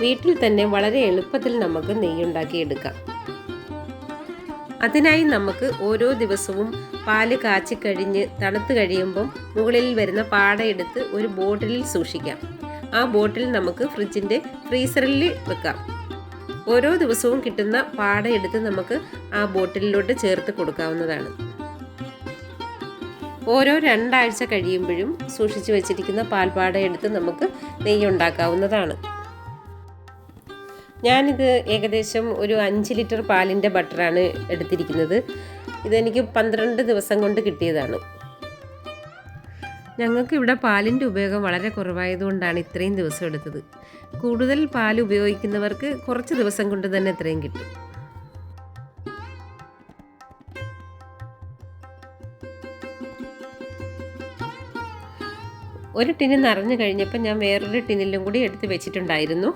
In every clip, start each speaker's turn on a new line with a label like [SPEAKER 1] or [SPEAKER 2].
[SPEAKER 1] വീട്ടിൽ തന്നെ വളരെ എളുപ്പത്തിൽ നമുക്ക് നെയ്യുണ്ടാക്കിയെടുക്കാം. അതിനായി നമുക്ക് ഓരോ ദിവസവും പാല് കാച്ചിക്കഴിഞ്ഞ് തണുത്ത് കഴിയുമ്പം മുകളിൽ വരുന്ന പാട എടുത്ത് ഒരു ബോട്ടിലിൽ സൂക്ഷിക്കാം. ആ ബോട്ടിൽ നമുക്ക് ഫ്രീസറിൽ വെക്കാം. ഓരോ ദിവസവും കിട്ടുന്ന പാട എടുത്ത് നമുക്ക് ആ ബോട്ടിലിലോട്ട് ചേർത്ത് കൊടുക്കാവുന്നതാണ്. ഓരോ 2 ആഴ്ച കഴിയുമ്പോഴും സൂക്ഷിച്ചു വെച്ചിരിക്കുന്ന പാൽപ്പാട എടുത്ത് നമുക്ക് നെയ്യുണ്ടാക്കാവുന്നതാണ്. ഞാനിത് ഏകദേശം ഒരു 5 ലിറ്റർ പാലിൻ്റെ ബട്ടറാണ് എടുത്തിരിക്കുന്നത്. ഇതെനിക്ക് 12 ദിവസം കൊണ്ട് കിട്ടിയതാണ്. ഞങ്ങൾക്ക് ഇവിടെ പാലിൻ്റെ ഉപയോഗം വളരെ കുറവായതുകൊണ്ടാണ് ഇത്രയും ദിവസം എടുത്തത്. കൂടുതൽ പാൽ ഉപയോഗിക്കുന്നവർക്ക് കുറച്ച് ദിവസം കൊണ്ട് തന്നെ ഇത്രയും കിട്ടും. ഒരു ടിന് നിറഞ്ഞു കഴിഞ്ഞപ്പോൾ ഞാൻ വേറൊരു ടിന്നിലും കൂടി എടുത്ത് വെച്ചിട്ടുണ്ടായിരുന്നു.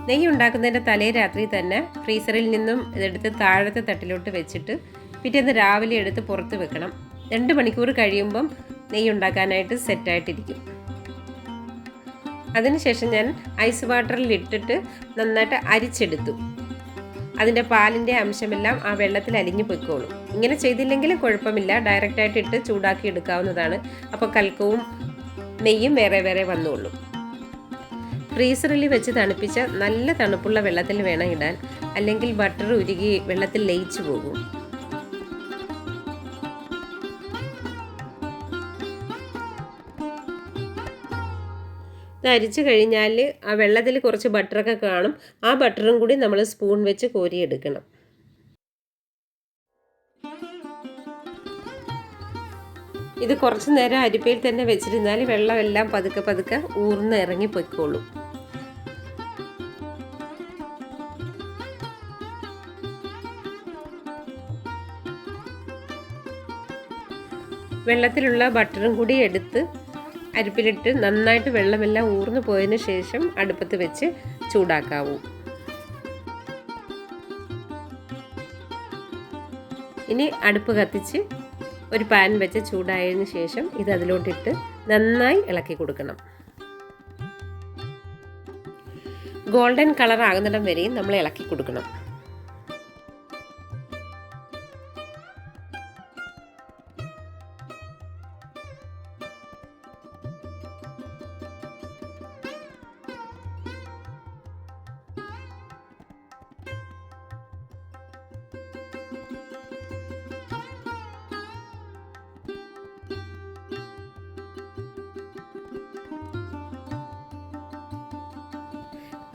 [SPEAKER 1] നെയ്യ് ഉണ്ടാക്കുന്നതിൻ്റെ തലേ രാത്രി തന്നെ ഫ്രീസറിൽ നിന്നും ഇതെടുത്ത് താഴത്തെ തട്ടിലോട്ട് വെച്ചിട്ട് പിറ്റേന്ന് രാവിലെ എടുത്ത് പുറത്ത് വെക്കണം. 2 മണിക്കൂർ കഴിയുമ്പം നെയ്യ് ഉണ്ടാക്കാനായിട്ട് സെറ്റായിട്ടിരിക്കും. അതിനുശേഷം ഞാൻ ഐസ് വാട്ടറിൽ ഇട്ടിട്ട് നന്നായിട്ട് അരിച്ചെടുത്തു. അതിൻ്റെ പാലിൻ്റെ അംശമെല്ലാം ആ വെള്ളത്തിൽ അലിഞ്ഞു പൊയ്ക്കോളും. ഇങ്ങനെ ചെയ്തില്ലെങ്കിലും കുഴപ്പമില്ല, ഡയറക്റ്റായിട്ട് ഇട്ട് ചൂടാക്കി എടുക്കാവുന്നതാണ്. അപ്പോൾ കൽക്കവും നെയ്യും വേറെ വേറെ വന്നോളും. ഫ്രീസറിൽ വെച്ച് തണുപ്പിച്ച നല്ല തണുപ്പുള്ള വെള്ളത്തിൽ വേണം ഇടാൻ, അല്ലെങ്കിൽ ബട്ടർ ഉരുകി വെള്ളത്തിൽ ലയിച്ചു പോകും. ഇത് അരിച്ചു കഴിഞ്ഞാൽ ആ വെള്ളത്തിൽ കുറച്ച് ബട്ടറൊക്കെ കാണും. ആ ബട്ടറും കൂടി നമ്മൾ സ്പൂൺ വെച്ച് കോരിയെടുക്കണം. ഇത് കുറച്ച് നേരം അരിപ്പയിൽ തന്നെ വെച്ചിരുന്നാൽ വെള്ളമെല്ലാം പതുക്കെ പതുക്കെ ഊർന്ന് ഇറങ്ങി പൊയ്ക്കോളും. വെള്ളത്തിലുള്ള ബട്ടറും കൂടി എടുത്ത് അരിപ്പിലിട്ട് നന്നായിട്ട് വെള്ളമെല്ലാം ഊർന്നു പോയതിന് ശേഷം അടുപ്പത്ത് വെച്ച് ചൂടാക്കാവൂ. ഇനി അടുപ്പ് കത്തിച്ച് ഒരു പാൻ വെച്ച് ചൂടായതിന് ശേഷം ഇത് അതിലോട്ടിട്ട് നന്നായി ഇളക്കി കൊടുക്കണം. ഗോൾഡൻ കളർ ആകുന്നിടം വരെയും നമ്മൾ ഇളക്കി കൊടുക്കണം.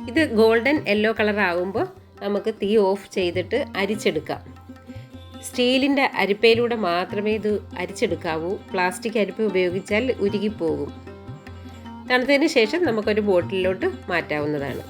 [SPEAKER 1] ഇത് ഗോൾഡൻ യെല്ലോ കളർ ആകുമ്പോൾ നമുക്ക് തീ ഓഫ് ചെയ്തിട്ട് അരിച്ചെടുക്കാം. സ്റ്റീലിൻ്റെ അരിപ്പയിലൂടെ മാത്രമേ ഇത് അരിച്ചെടുക്കാവൂ. പ്ലാസ്റ്റിക് അരിപ്പ ഉപയോഗിച്ചാൽ ഉരുകിപ്പോകും. തണുത്തതിന് ശേഷം നമുക്കൊരു ബോട്ടിലോട്ട് മാറ്റാവുന്നതാണ്.